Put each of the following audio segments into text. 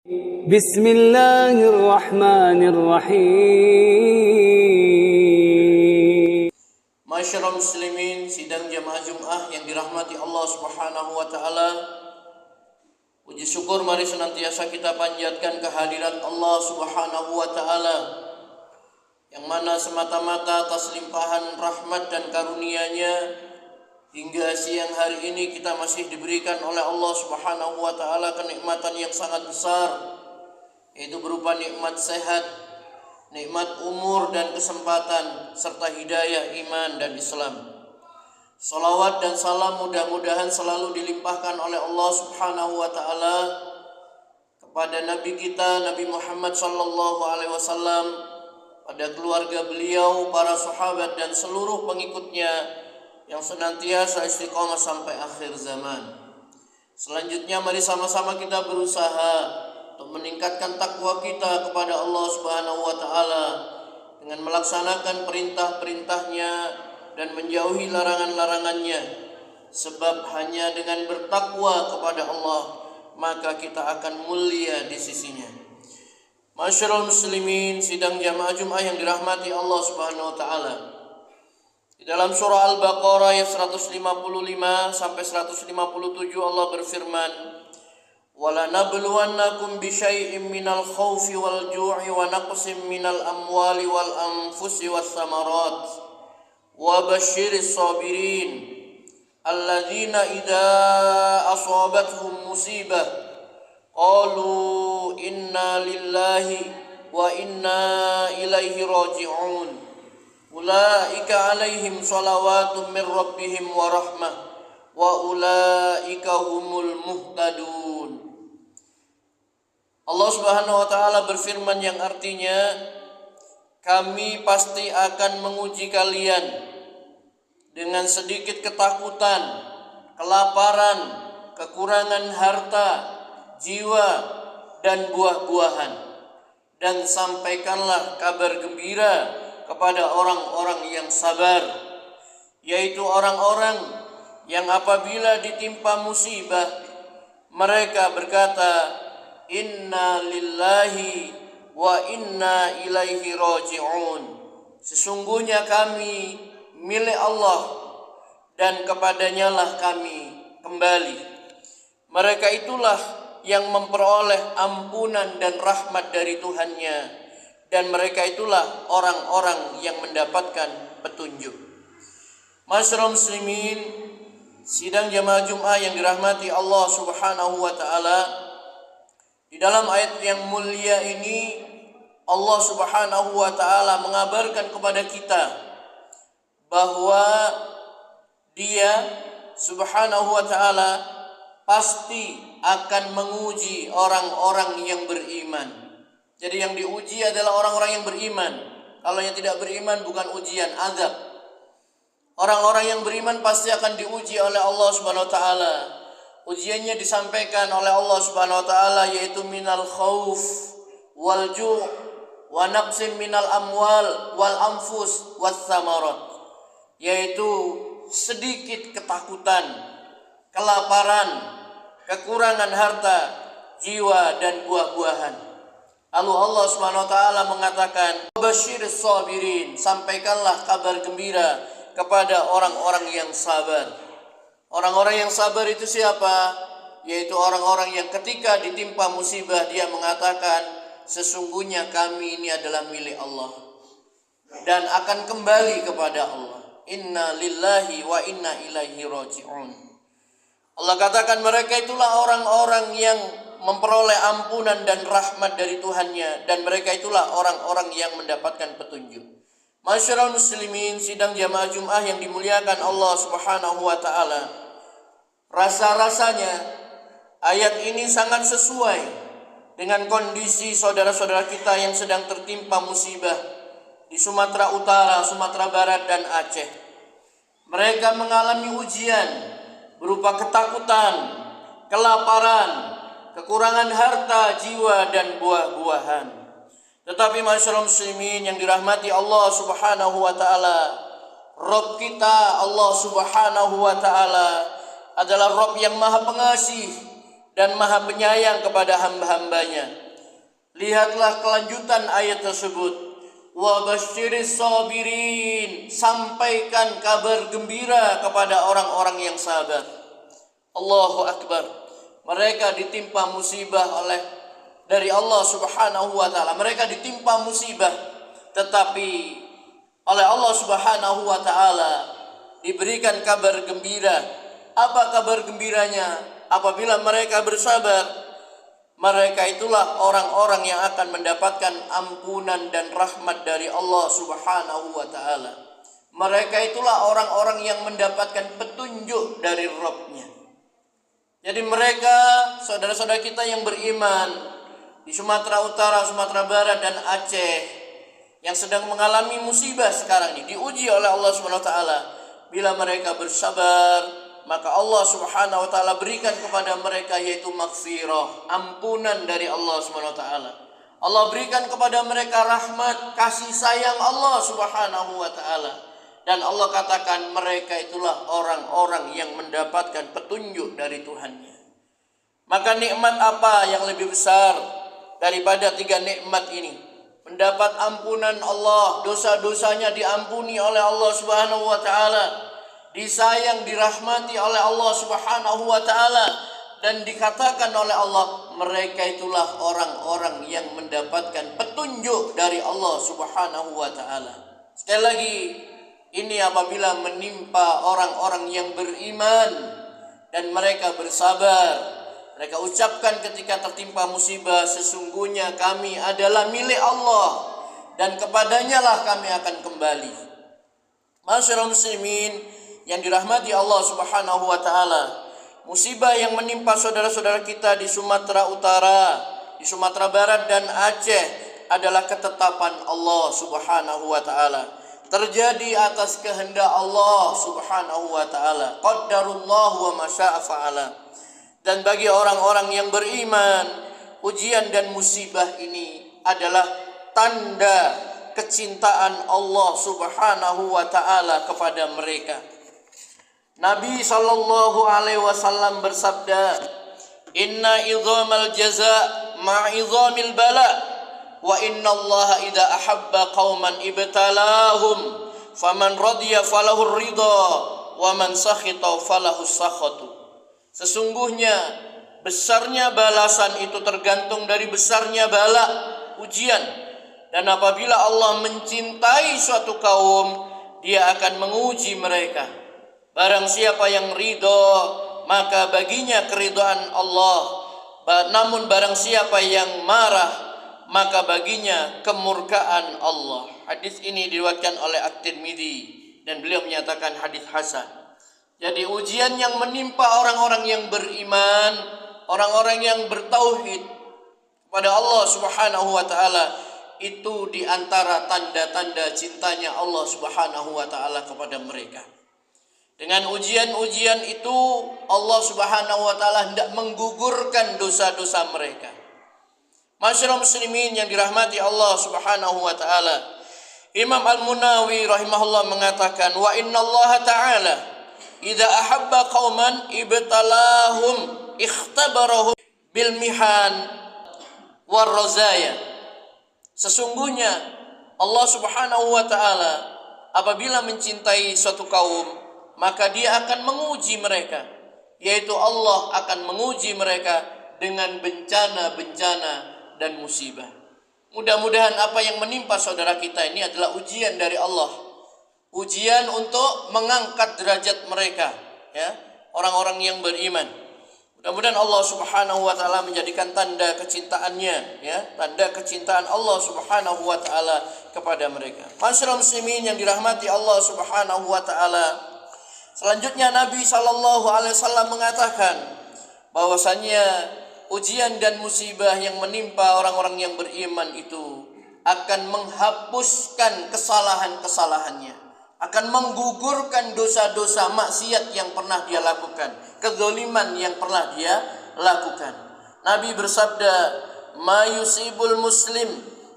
Bismillahirrahmanirrahim. Masyarul muslimin, sidang jamaah Jum'ah yang dirahmati Allah Subhanahu wa taala. Puji syukur mari senantiasa kita panjatkan kehadirat Allah Subhanahu wa taala, yang mana semata-mata atas limpahan rahmat dan karunia-Nya hingga siang hari ini kita masih diberikan oleh Allah Subhanahu wa taala kenikmatan yang sangat besar, yaitu berupa nikmat sehat, nikmat umur dan kesempatan, serta hidayah iman dan Islam. Salawat dan salam mudah-mudahan selalu dilimpahkan oleh Allah Subhanahu wa taala kepada Nabi kita Nabi Muhammad sallallahu alaihi wasallam, pada keluarga beliau, para sahabat dan seluruh pengikutnya yang senantiasa istiqomah sampai akhir zaman. Selanjutnya mari sama-sama kita berusaha untuk meningkatkan takwa kita kepada Allah Subhanahu wa taala dengan melaksanakan perintah-perintahnya dan menjauhi larangan-larangannya, sebab hanya dengan bertakwa kepada Allah maka kita akan mulia di sisinya. Masyarul muslimin, sidang jamaah Jum'ah yang dirahmati Allah Subhanahu wa taala. Di dalam surah Al-Baqarah ayat 155 sampai 157 Allah berfirman, وَلَنَبْلُوَنَّكُمْ بِشَيْءٍ مِّنَ الْخَوْفِ وَالْجُوعِ وَنَقْصٍ مِّنَ الْأَمْوَالِ وَالْأَنفُسِ وَالثَّمَرَاتِ وَبَشِّرِ الصَّابِرِينَ الَّذِينَ إِذَا أَصَابَتْهُمْ مُصِيبَةٌ قَالُوا إِنَّا لِلَّهِ وَإِنَّا إِلَيْهِ رَاجِعُونَ أُولَئِكَ عَلَيْهِمْ صَلَوَاتٌ مِّن رَّبِّهِمْ وَرَحْمَةٌ وَأُولَئِكَ هُمُ الْمُهْتَدُونَ. Allah Subhanahu wa taala berfirman yang artinya, kami pasti akan menguji kalian dengan sedikit ketakutan, kelaparan, kekurangan harta, jiwa dan buah-buahan, dan sampaikanlah kabar gembira kepada orang-orang yang sabar, yaitu orang-orang yang apabila ditimpa musibah mereka berkata, inna lillahi wa inna ilaihi raji'un. Sesungguhnya kami milik Allah dan kepadanya lah kami kembali. Mereka itulah yang memperoleh ampunan dan rahmat dari Tuhannya, dan mereka itulah orang-orang yang mendapatkan petunjuk. Masyarul muslimin, sidang jamaah Jum'ah yang dirahmati Allah Subhanahu wa taala, di dalam ayat yang mulia ini Allah Subhanahu wa taala mengabarkan kepada kita bahwa Dia Subhanahu wa taala pasti akan menguji orang-orang yang beriman. Jadi yang diuji adalah orang-orang yang beriman. Kalau yang tidak beriman bukan ujian, azab. Orang-orang yang beriman pasti akan diuji oleh Allah Subhanahu wa taala. Ujiannya disampaikan oleh Allah Subhanahu wa taala, yaitu minal khauf wal ju' wa naqsim minal amwal wal anfus was samarat. Yaitu sedikit ketakutan, kelaparan, kekurangan harta, jiwa dan buah-buahan. Lalu Allah Subhanahu wa taala mengatakan, "Basyiris sabirin," sampaikanlah kabar gembira kepada orang-orang yang sabar. Orang-orang yang sabar itu siapa? Yaitu orang-orang yang ketika ditimpa musibah dia mengatakan, sesungguhnya kami ini adalah milik Allah dan akan kembali kepada Allah. Inna lillahi wa inna ilaihi raji'un. Allah katakan mereka itulah orang-orang yang memperoleh ampunan dan rahmat dari Tuhannya, dan mereka itulah orang-orang yang mendapatkan petunjuk. Masyarul muslimin, sidang jamaah Jum'ah yang dimuliakan Allah Subhanahu wa taala, rasa-rasanya ayat ini sangat sesuai dengan kondisi saudara-saudara kita yang sedang tertimpa musibah di Sumatera Utara, Sumatera Barat dan Aceh. Mereka mengalami ujian berupa ketakutan, kelaparan, kekurangan harta, jiwa dan buah-buahan. Tetapi masyarul muslimin yang dirahmati Allah Subhanahu wa taala, Rabb kita Allah Subhanahu wa taala adalah Rabb yang Maha Pengasih, dan Maha Penyayang kepada hamba-hambanya. Lihatlah kelanjutan ayat tersebut. Wa basyiris sabirin, sampaikan kabar gembira kepada orang-orang yang sabar. Allahu Akbar. Mereka ditimpa musibah dari Allah Subhanahu wa taala. Mereka ditimpa musibah, tetapi oleh Allah Subhanahu wa taala diberikan kabar gembira. Apa kabar gembiranya? Apabila mereka bersabar, mereka itulah orang-orang yang akan mendapatkan ampunan dan rahmat dari Allah Subhanahu wa taala. Mereka itulah orang-orang yang mendapatkan petunjuk dari Rabb-nya. Jadi mereka, saudara-saudara kita yang beriman di Sumatera Utara, Sumatera Barat dan Aceh yang sedang mengalami musibah sekarang ini, diuji oleh Allah Subhanahu wa taala. Bila mereka bersabar, maka Allah Subhanahu wa taala berikan kepada mereka yaitu maghfirah, ampunan dari Allah Subhanahu wa taala. Allah berikan kepada mereka rahmat, kasih sayang Allah Subhanahu wa taala. Dan Allah katakan mereka itulah orang-orang yang mendapatkan petunjuk dari Tuhannya. Maka nikmat apa yang lebih besar daripada 3 nikmat ini? Mendapat ampunan Allah, dosa-dosanya diampuni oleh Allah Subhanahu wa taala, disayang, dirahmati oleh Allah Subhanahu wa taala, dan dikatakan oleh Allah mereka itulah orang-orang yang mendapatkan petunjuk dari Allah Subhanahu wa taala. Sekali lagi, ini apabila menimpa orang-orang yang beriman dan mereka bersabar. Mereka ucapkan ketika tertimpa musibah, sesungguhnya kami adalah milik Allah dan kepadanya lah kami akan kembali. Masyaallah muslimin yang dirahmati Allah Subhanahu wa taala, musibah yang menimpa saudara-saudara kita di Sumatera Utara, di Sumatera Barat dan Aceh adalah ketetapan Allah Subhanahu wa taala. Terjadi atas kehendak Allah Subhanahu wa taala. Qaddarullah wa ma syaa fa'ala. Dan bagi orang-orang yang beriman, ujian dan musibah ini adalah tanda kecintaan Allah Subhanahu wa taala kepada mereka. Nabi sallallahu alaihi wasallam bersabda, "Inna idzamal jazaa ma'idhamil bala." Wa inna Allah idza ahabba qauman ibtalahum faman radiya falahu ridha wa man sakhita falahu sakhatu. Sesungguhnya besarnya balasan itu tergantung dari besarnya bala, ujian. Dan apabila Allah mencintai suatu kaum, Dia akan menguji mereka. Barang siapa yang ridha, maka baginya keridhaan Allah. Namun barang siapa yang marah, maka baginya kemurkaan Allah. Hadis ini diriwayatkan oleh At-Tirmidzi dan beliau menyatakan hadis hasan. Jadi ujian yang menimpa orang-orang yang beriman, orang-orang yang bertauhid kepada Allah Subhanahu wa taala, itu diantara tanda-tanda cintanya Allah Subhanahu wa taala kepada mereka. Dengan ujian-ujian itu Allah Subhanahu wa taala hendak menggugurkan dosa-dosa mereka. Masyaallah muslimin yang dirahmati Allah Subhanahu wa taala. Imam Al-Munawi rahimahullah mengatakan, wa innallaha ta'ala idza ahabba qauman ibtalahum ikhtabarahum bil mihan war razaya. Sesungguhnya Allah Subhanahu wa taala apabila mencintai suatu kaum, maka Dia akan menguji mereka, yaitu Allah akan menguji mereka dengan bencana-bencana dan musibah. Mudah-mudahan apa yang menimpa saudara kita ini adalah ujian dari Allah. Ujian untuk mengangkat derajat mereka, ya, orang-orang yang beriman. Mudah-mudahan Allah Subhanahu wa taala menjadikan tanda kecintaannya, ya, tanda kecintaan Allah Subhanahu wa taala kepada mereka. Masyaallah muslimin yang dirahmati Allah Subhanahu wa taala. Selanjutnya Nabi sallallahu alaihi wasallam mengatakan bahwasanya ujian dan musibah yang menimpa orang-orang yang beriman itu akan menghapuskan kesalahan-kesalahannya, akan menggugurkan dosa-dosa maksiat yang pernah dia lakukan, kezaliman yang pernah dia lakukan. Nabi bersabda, "Ma yusibul muslim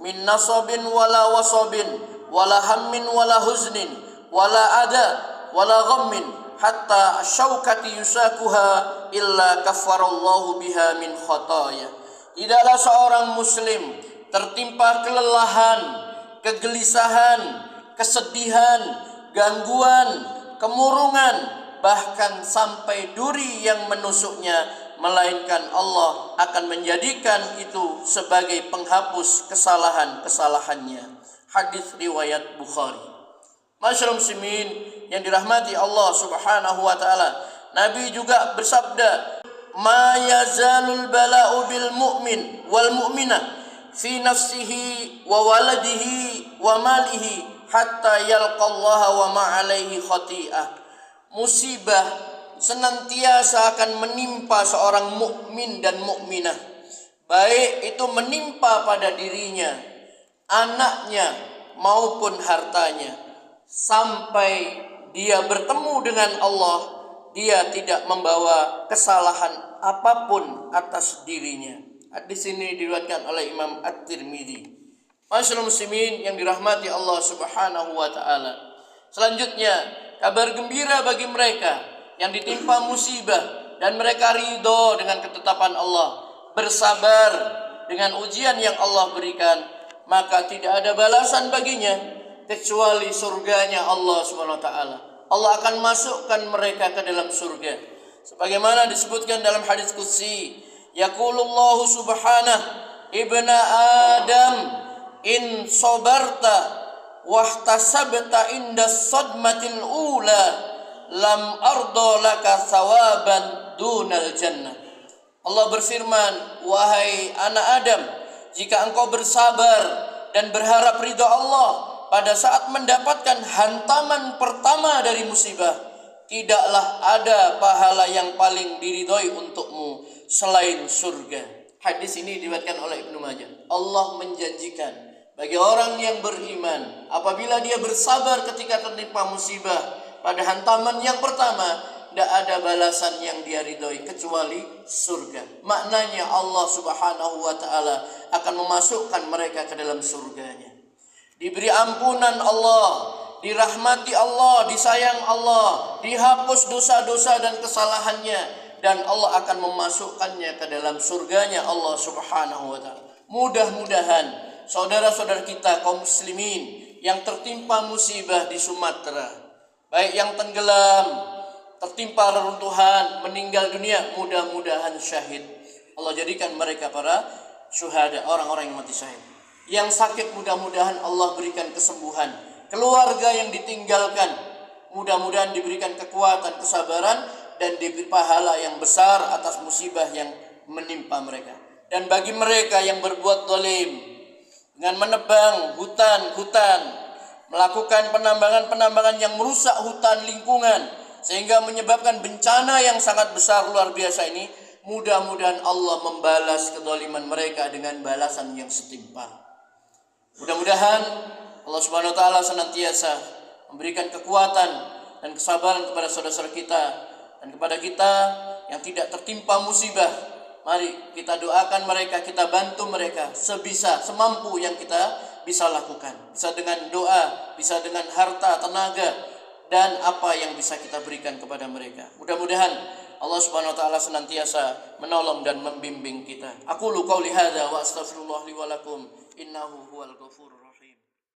min nasabin wala wasabin wala hammin wala huznin wala ada wala ghammin hatta asyaukati yusakuha illa kaffarallahu biha min khataya. Tidaklah seorang muslim tertimpa kelelahan, kegelisahan, kesedihan, gangguan, kemurungan, bahkan sampai duri yang menusuknya, melainkan Allah akan menjadikan itu sebagai penghapus kesalahan-kesalahannya. Hadis riwayat Bukhari. Masyaallah muslimin yang dirahmati Allah Subhanahu wa taala, Nabi juga bersabda, "Ma yazalul bala'u bil mu'min wal mu'minah fi nafsihi wa waladihi wa malihi hatta yalqallaha wa ma alaihi khati'ah." Musibah senantiasa akan menimpa seorang mukmin dan mukminah, baik itu menimpa pada dirinya, anaknya maupun hartanya, sampai dia bertemu dengan Allah, dia tidak membawa kesalahan apapun atas dirinya. Hadis ini diriwayatkan oleh Imam At-Tirmidzi. Masyaallah muslimin yang dirahmati Allah Subhanahu wa taala. Selanjutnya, kabar gembira bagi mereka yang ditimpa musibah dan mereka ridho dengan ketetapan Allah, bersabar dengan ujian yang Allah berikan, maka tidak ada balasan baginya kecuali surganya Allah Subhanahu wa taala. Allah akan masukkan mereka ke dalam surga. Sebagaimana disebutkan dalam hadis qudsi, yaqulullahu subhanahu, ibna Adam, in sabarta wahtasabta inda sadmatil ula lam ardo laka thawaban dunal jannah. Allah berfirman, wahai anak Adam, jika engkau bersabar dan berharap ridha Allah pada saat mendapatkan hantaman pertama dari musibah, tidaklah ada pahala yang paling diridhoi untukmu selain surga. Hadis ini diriwayatkan oleh Ibnu Majah. Allah menjanjikan bagi orang yang beriman, apabila dia bersabar ketika tertimpa musibah pada hantaman yang pertama, tidak ada balasan yang dia ridhoi kecuali surga. Maknanya Allah Subhanahu wa taala akan memasukkan mereka ke dalam surganya. Diberi ampunan Allah, dirahmati Allah, disayang Allah, dihapus dosa-dosa dan kesalahannya, dan Allah akan memasukkannya ke dalam surganya Allah Subhanahu wa taala. Mudah-mudahan saudara-saudara kita kaum muslimin yang tertimpa musibah di Sumatera, baik yang tenggelam, tertimpa reruntuhan, meninggal dunia, mudah-mudahan syahid, Allah jadikan mereka para syuhada, orang-orang yang mati syahid. Yang sakit mudah-mudahan Allah berikan kesembuhan. Keluarga yang ditinggalkan mudah-mudahan diberikan kekuatan, kesabaran, dan diberi pahala yang besar atas musibah yang menimpa mereka. Dan bagi mereka yang berbuat zalim dengan menebang hutan-hutan, melakukan penambangan-penambangan yang merusak hutan lingkungan sehingga menyebabkan bencana yang sangat besar luar biasa ini, mudah-mudahan Allah membalas kezaliman mereka dengan balasan yang setimpal. Mudah-mudahan Allah Subhanahu wa taala senantiasa memberikan kekuatan dan kesabaran kepada saudara-saudara kita dan kepada kita yang tidak tertimpa musibah. Mari kita doakan mereka, kita bantu mereka sebisa, semampu yang kita bisa lakukan. Bisa dengan doa, bisa dengan harta, tenaga, dan apa yang bisa kita berikan kepada mereka. Mudah-mudahan Allah Subhanahu wa taala senantiasa menolong dan membimbing kita. Aqulu qouli hadza wa astaghfirullah li wa lakum innahu huwal ghafurur rahim.